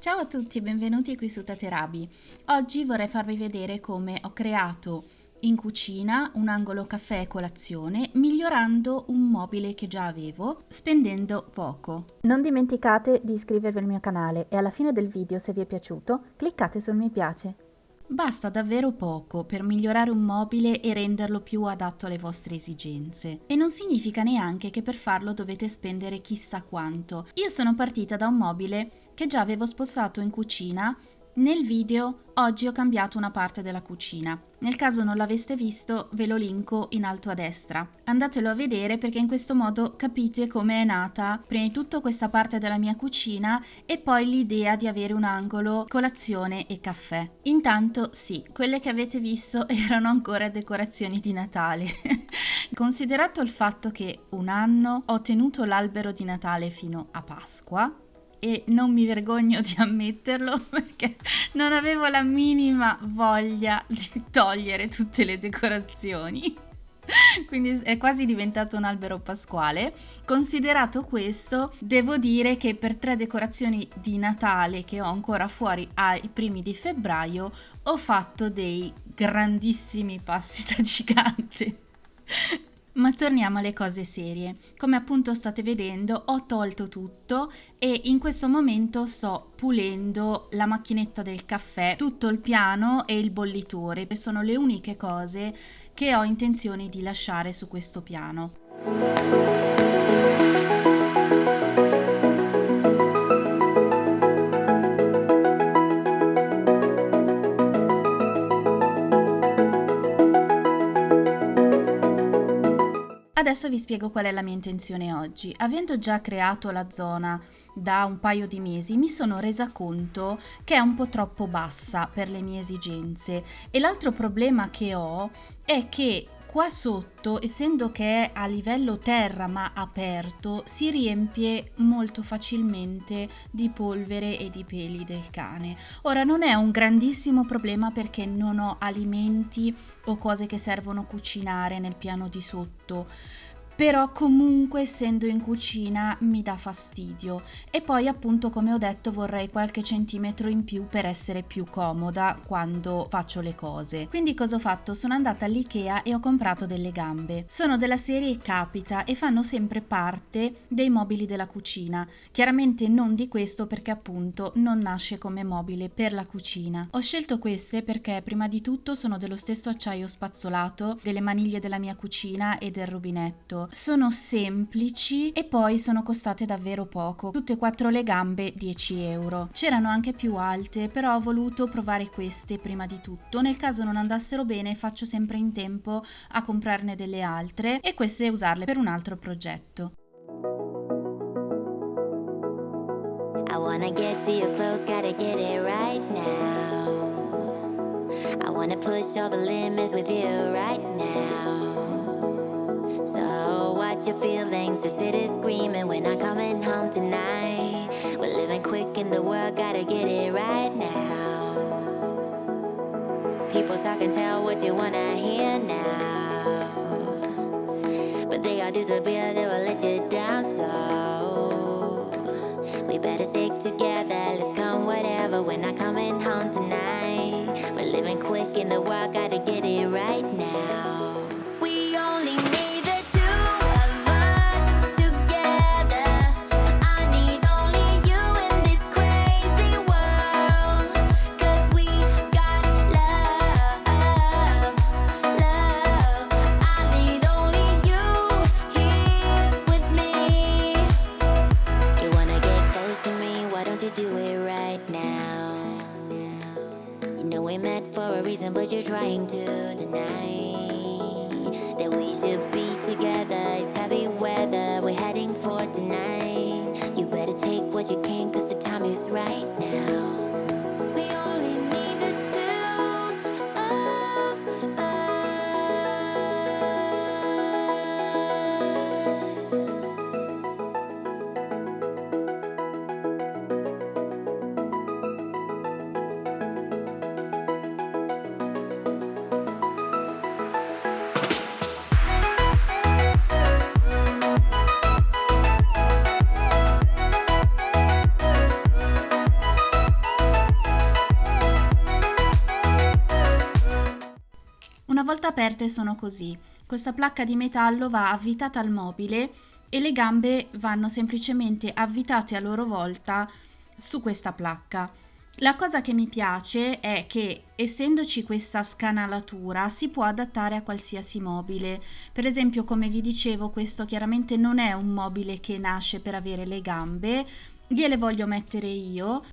Ciao a tutti e benvenuti qui su Taterabi. Oggi vorrei farvi vedere come ho creato in cucina un angolo caffè e colazione migliorando un mobile che già avevo spendendo poco. Non dimenticate di iscrivervi al mio canale e alla fine del video, se vi è piaciuto, cliccate sul mi piace. Basta davvero poco per migliorare un mobile e renderlo più adatto alle vostre esigenze. E non significa neanche che per farlo dovete spendere chissà quanto. Io sono partita da un mobile che già avevo spostato in cucina. Nel video oggi ho cambiato una parte della cucina. Nel caso non l'aveste visto, ve lo linko in alto a destra. Andatelo a vedere perché in questo modo capite come è nata prima di tutto questa parte della mia cucina e poi l'idea di avere un angolo colazione e caffè. Intanto sì, quelle che avete visto erano ancora decorazioni di Natale. Considerato il fatto che un anno ho tenuto l'albero di Natale fino a Pasqua, e non mi vergogno di ammetterlo perché non avevo la minima voglia di togliere tutte le decorazioni. Quindi è quasi diventato un albero pasquale. Considerato questo, devo dire che per 3 decorazioni di Natale che ho ancora fuori ai primi di febbraio ho fatto dei grandissimi passi da gigante. Ma torniamo alle cose serie. Come appunto state vedendo, ho tolto tutto e in questo momento sto pulendo la macchinetta del caffè, tutto il piano e il bollitore, che sono le uniche cose che ho intenzione di lasciare su questo piano. Adesso vi spiego qual è la mia intenzione oggi. Avendo già creato la zona da un paio di mesi, mi sono resa conto che è un po' troppo bassa per le mie esigenze e l'altro problema che ho è che qua sotto, essendo che è a livello terra ma aperto, si riempie molto facilmente di polvere e di peli del cane. Ora non è un grandissimo problema perché non ho alimenti o cose che servono a cucinare nel piano di sotto, però comunque essendo in cucina mi dà fastidio e poi appunto come ho detto vorrei qualche centimetro in più per essere più comoda quando faccio le cose. Quindi cosa ho fatto? Sono andata all'IKEA e ho comprato delle gambe. Sono della serie Capita e fanno sempre parte dei mobili della cucina. Chiaramente non di questo perché appunto non nasce come mobile per la cucina. Ho scelto queste perché prima di tutto sono dello stesso acciaio spazzolato delle maniglie della mia cucina e del rubinetto. Sono semplici e poi sono costate davvero poco, tutte e 4 le gambe 10 euro. C'erano anche più alte, però ho voluto provare queste prima di tutto. Nel caso non andassero bene faccio sempre in tempo a comprarne delle altre e queste usarle per un altro progetto. I wanna get to your clothes, gotta get it right now. I wanna push all the limits with you right now. So watch your feelings, the city's screaming, we're not coming home tonight. We're living quick in the world, gotta get it right now. People talk and tell what you wanna hear now, but they all disappear, they will let you down. So we better stick together, let's come whatever, we're not coming home tonight. We're living quick in the world, gotta get it right now. We only need the two of us together. I need only you in this crazy world, 'cause we got love, love. I need only you here with me. You wanna get close to me, why don't you do it right now? You know we met for a reason, but you're trying to deny that we should be together. It's heavy weather, we're heading for tonight. You better take what you can, 'cause the time is right now. We only need the two of us. volta aperte sono così. Questa placca di metallo va avvitata al mobile e le gambe vanno semplicemente avvitate a loro volta su questa placca. La cosa che mi piace è che, essendoci questa scanalatura, si può adattare a qualsiasi mobile. Per esempio, come vi dicevo, questo chiaramente non è un mobile che nasce per avere le gambe, gliele voglio mettere io,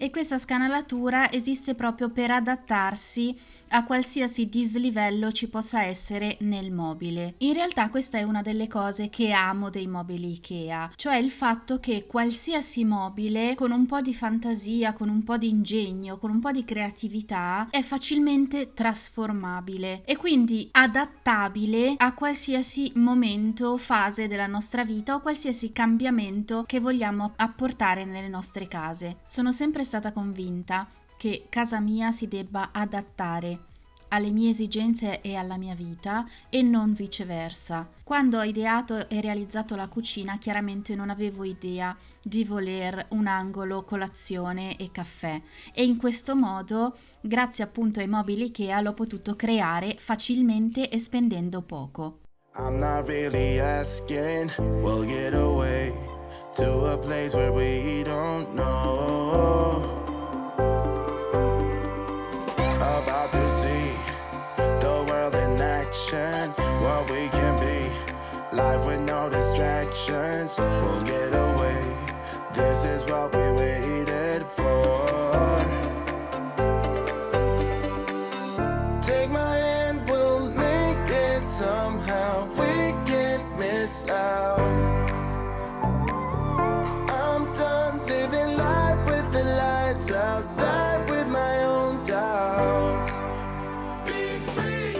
e questa scanalatura esiste proprio per adattarsi a qualsiasi dislivello ci possa essere nel mobile. In realtà questa è una delle cose che amo dei mobili IKEA, cioè il fatto che qualsiasi mobile con un po' di fantasia, con un po' di ingegno, con un po' di creatività è facilmente trasformabile e quindi adattabile a qualsiasi momento, fase della nostra vita o qualsiasi cambiamento che vogliamo apportare nelle nostre case. Sono sempre stata convinta che casa mia si debba adattare alle mie esigenze e alla mia vita e non viceversa. Quando ho ideato e realizzato la cucina, chiaramente non avevo idea di voler un angolo colazione e caffè e in questo modo, grazie appunto ai mobili IKEA, l'ho potuto creare facilmente e spendendo poco. I'm not really asking, we'll get away to a place where we don't know. About to see the world in action, what we can be, life with no distractions. We'll get away, this is what we waited for. Take my hand, we'll make it somehow. We can't miss out. I'm done living life with the lights out. Die with my own doubts. Be free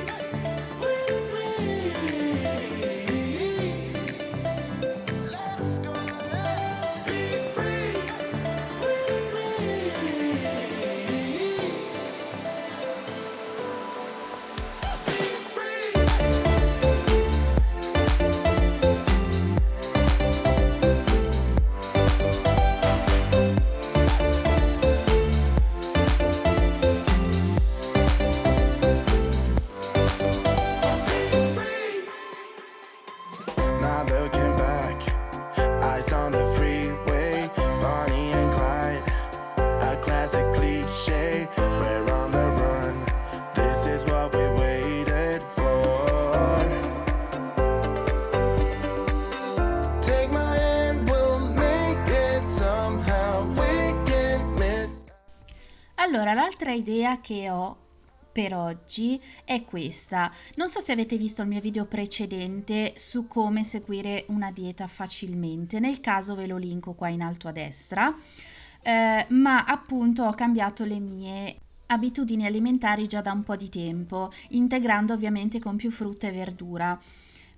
with me. Let's go, let's be free with me. Be free. Not looking back, eyes on the freeway, Bonnie and Clyde, a classic cliche. We're on the run, this is what we waited for. Take my hand, we'll make it somehow. We can't miss. Allora, l'altra idea che ho per oggi è questa. Non so se avete visto il mio video precedente su come seguire una dieta facilmente, nel caso ve lo linko qua in alto a destra, ma appunto ho cambiato le mie abitudini alimentari già da un po' di tempo, integrando ovviamente con più frutta e verdura.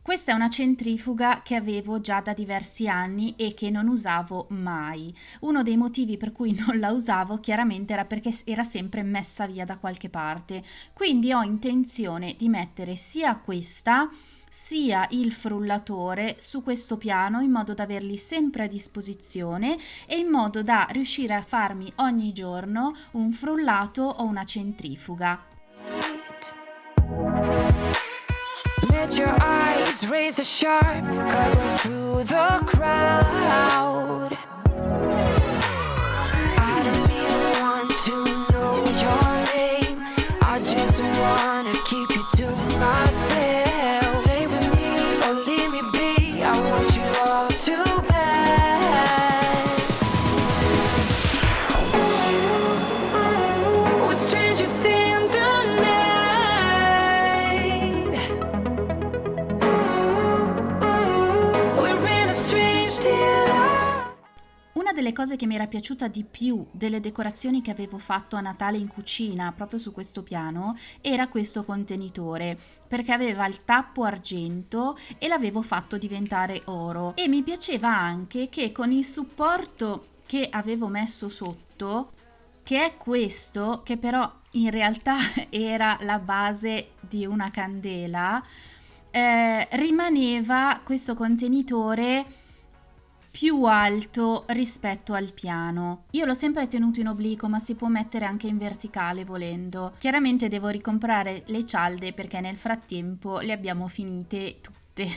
Questa è una centrifuga che avevo già da diversi anni e che non usavo mai. Uno dei motivi per cui non la usavo chiaramente era perché era sempre messa via da qualche parte. Quindi ho intenzione di mettere sia questa sia il frullatore su questo piano in modo da averli sempre a disposizione e in modo da riuscire a farmi ogni giorno un frullato o una centrifuga. Let your eyes razor sharp, cover through the crowd. I don't even want to know your name. I just wanna keep you to myself. Stay with me or leave me be. I want you all too bad. We're strangers in the night. We're in a strange delight. Una delle cose che mi era piaciuta di più delle decorazioni che avevo fatto a Natale in cucina, proprio su questo piano, era questo contenitore, perché aveva il tappo argento e l'avevo fatto diventare oro. E mi piaceva anche che con il supporto che avevo messo sotto, che è questo, che però in realtà era la base di una candela, rimaneva questo contenitore più alto rispetto al piano. Io l'ho sempre tenuto in obliquo, ma si può mettere anche in verticale volendo. Chiaramente devo ricomprare le cialde perché nel frattempo le abbiamo finite tutte.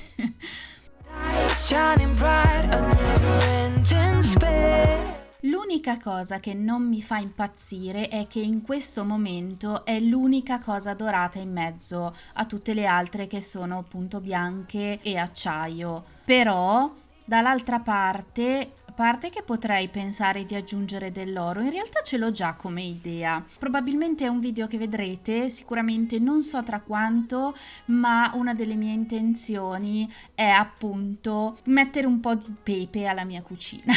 Shining bright, a never-ending space. L'unica cosa che non mi fa impazzire è che in questo momento è l'unica cosa dorata in mezzo a tutte le altre che sono appunto bianche e acciaio. Però dall'altra parte, a parte che potrei pensare di aggiungere dell'oro, in realtà ce l'ho già come idea. Probabilmente è un video che vedrete, sicuramente non so tra quanto, ma una delle mie intenzioni è appunto mettere un po' di pepe alla mia cucina.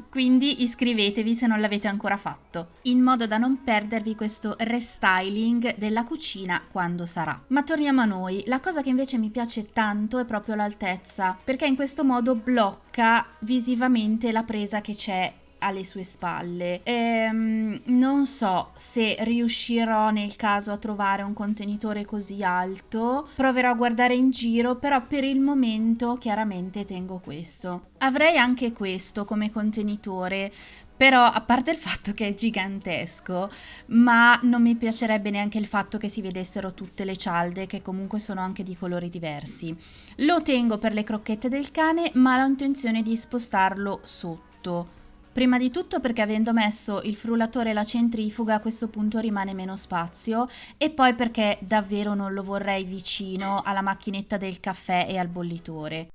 Quindi iscrivetevi se non l'avete ancora fatto, in modo da non perdervi questo restyling della cucina quando sarà. Ma torniamo a noi, la cosa che invece mi piace tanto è proprio l'altezza, perché in questo modo blocca visivamente la presa che c'è alle sue spalle. Non so se riuscirò nel caso a trovare un contenitore così alto, proverò a guardare in giro, però per il momento chiaramente tengo questo. Avrei anche questo come contenitore, però a parte il fatto che è gigantesco, ma non mi piacerebbe neanche il fatto che si vedessero tutte le cialde, che comunque sono anche di colori diversi. Lo tengo per le crocchette del cane, ma ho intenzione di spostarlo sotto. Prima di tutto perché avendo messo il frullatore e la centrifuga a questo punto rimane meno spazio, e poi perché davvero non lo vorrei vicino alla macchinetta del caffè e al bollitore.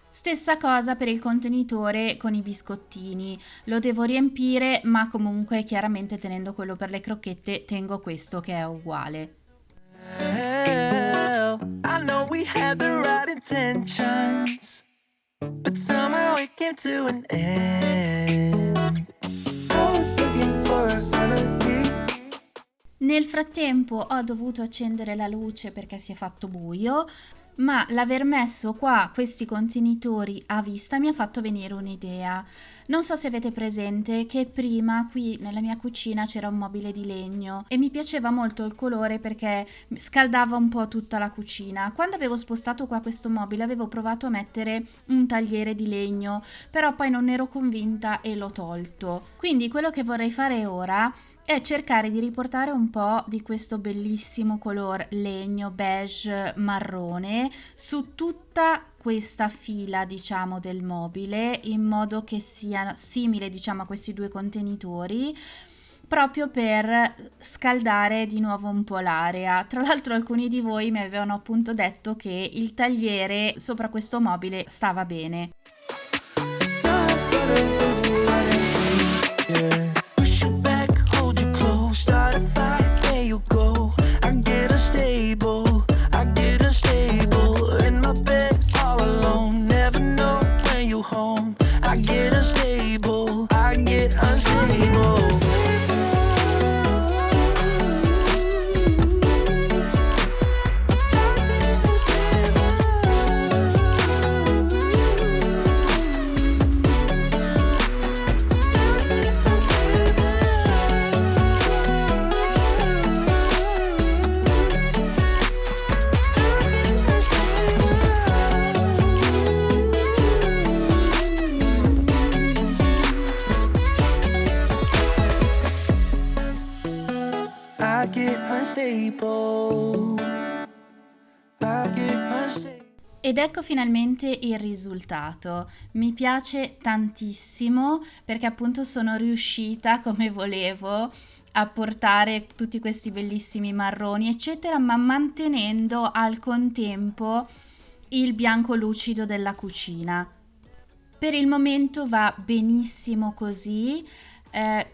Stessa cosa per il contenitore con i biscottini, lo devo riempire, ma comunque chiaramente tenendo quello per le crocchette tengo questo che è uguale. I know we had the right intentions, but somehow it came to an end. I was looking for a remedy. Nel frattempo ho dovuto accendere la luce perché si è fatto buio, ma l'aver messo qua questi contenitori a vista mi ha fatto venire un'idea. Non so se avete presente che prima qui nella mia cucina c'era un mobile di legno e mi piaceva molto il colore perché scaldava un po' tutta la cucina. Quando avevo spostato qua questo mobile avevo provato a mettere un tagliere di legno, però poi non ero convinta e l'ho tolto. Quindi quello che vorrei fare ora è cercare di riportare un po' di questo bellissimo color legno beige marrone su tutta questa fila, diciamo, del mobile, in modo che sia simile, diciamo, a questi due contenitori, proprio per scaldare di nuovo un po' l'area. Tra l'altro alcuni di voi mi avevano appunto detto che il tagliere sopra questo mobile stava bene. Ed ecco finalmente il risultato. Mi piace tantissimo perché appunto sono riuscita, come volevo, a portare tutti questi bellissimi marroni eccetera, ma mantenendo al contempo il bianco lucido della cucina. Per il momento va benissimo così.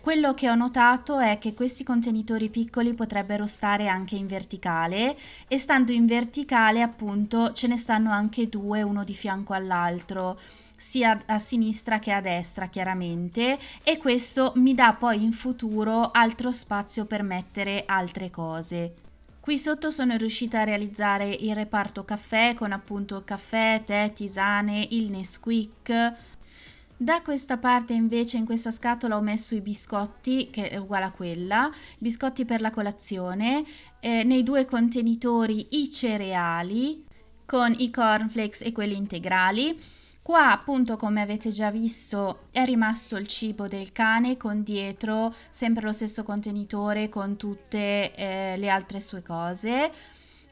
Quello che ho notato è che questi contenitori piccoli potrebbero stare anche in verticale, e stando in verticale appunto ce ne stanno anche due, uno di fianco all'altro, sia a sinistra che a destra chiaramente, e questo mi dà poi in futuro altro spazio per mettere altre cose. Qui sotto sono riuscita a realizzare il reparto caffè con appunto caffè, tè, tisane, il Nesquik. Da questa parte invece in questa scatola ho messo i biscotti, che è uguale a quella, biscotti per la colazione, nei due contenitori i cereali con i cornflakes e quelli integrali, Qua appunto, come avete già visto, è rimasto il cibo del cane con dietro sempre lo stesso contenitore con tutte le altre sue cose.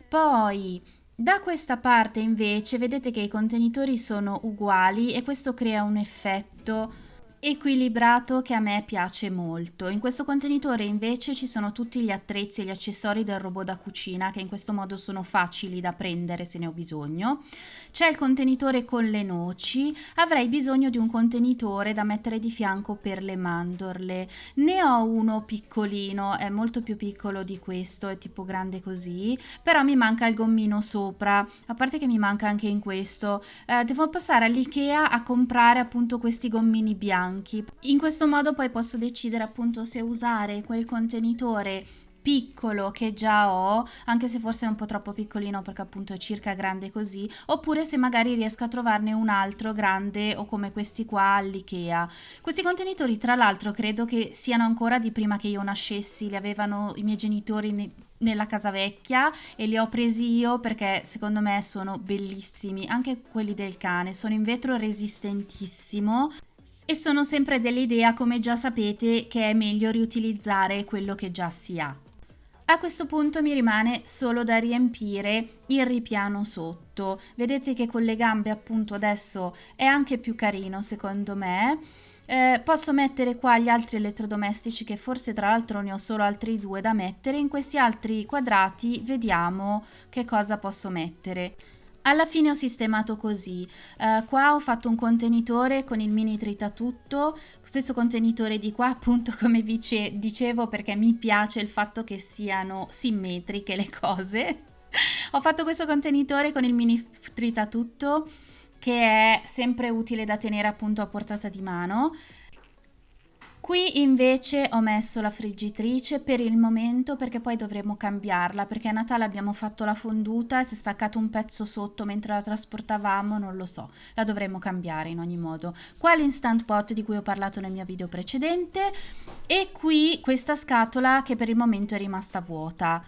Poi da questa parte invece vedete che i contenitori sono uguali e questo crea un effetto equilibrato che a me piace molto. In questo contenitore invece ci sono tutti gli attrezzi e gli accessori del robot da cucina, che in questo modo sono facili da prendere se ne ho bisogno. C'è il contenitore con le noci, avrei bisogno di un contenitore da mettere di fianco per le mandorle. Ne ho uno piccolino, è molto più piccolo di questo, è tipo grande così, però mi manca il gommino sopra, a parte che mi manca anche in questo. Devo passare all'IKEA a comprare appunto questi gommini bianchi. In questo modo poi posso decidere appunto se usare quel contenitore piccolo che già ho, anche se forse è un po' troppo piccolino perché appunto è circa grande così, oppure se magari riesco a trovarne un altro grande o come questi qua all'IKEA. Questi contenitori tra l'altro credo che siano ancora di prima che io nascessi, li avevano i miei genitori nella casa vecchia e li ho presi io perché secondo me sono bellissimi, anche quelli del cane, sono in vetro resistentissimo. E sono sempre dell'idea, come già sapete, che è meglio riutilizzare quello che già si ha. A questo punto mi rimane solo da riempire il ripiano sotto. Vedete che con le gambe appunto adesso è anche più carino secondo me. Posso mettere qua gli altri elettrodomestici, che forse tra l'altro ne ho solo altri 2 da mettere. In questi altri quadrati vediamo che cosa posso mettere. Alla fine ho sistemato così. Qua ho fatto un contenitore con il mini tritatutto, stesso contenitore di qua appunto come dicevo, perché mi piace il fatto che siano simmetriche le cose. Ho fatto questo contenitore con il mini tritatutto che è sempre utile da tenere appunto a portata di mano. Qui invece ho messo la friggitrice per il momento perché poi dovremo cambiarla, perché a Natale abbiamo fatto la fonduta e si è staccato un pezzo sotto mentre la trasportavamo, non lo so, la dovremo cambiare in ogni modo. Qua l'Instant Pot di cui ho parlato nel mio video precedente e qui questa scatola che per il momento è rimasta vuota.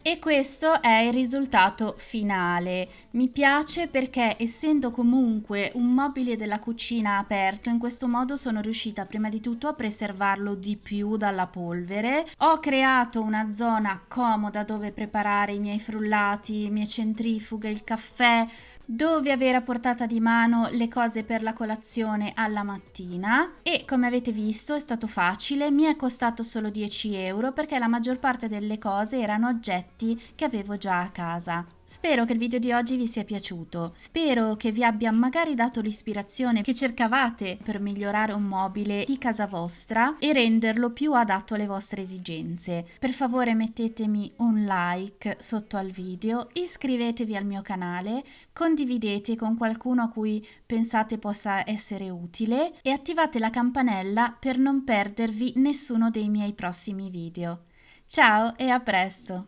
E questo è il risultato finale. Mi piace perché essendo comunque un mobile della cucina aperto, in questo modo sono riuscita prima di tutto a preservarlo di più dalla polvere. Ho creato una zona comoda dove preparare i miei frullati, le mie centrifughe, il caffè, dove avere a portata di mano le cose per la colazione alla mattina e come avete visto è stato facile, mi è costato solo 10 euro perché la maggior parte delle cose erano oggetti che avevo già a casa. Spero che il video di oggi vi sia piaciuto, spero che vi abbia magari dato l'ispirazione che cercavate per migliorare un mobile di casa vostra e renderlo più adatto alle vostre esigenze. Per favore mettetemi un like sotto al video, iscrivetevi al mio canale, condividete con qualcuno a cui pensate possa essere utile e attivate la campanella per non perdervi nessuno dei miei prossimi video. Ciao e a presto!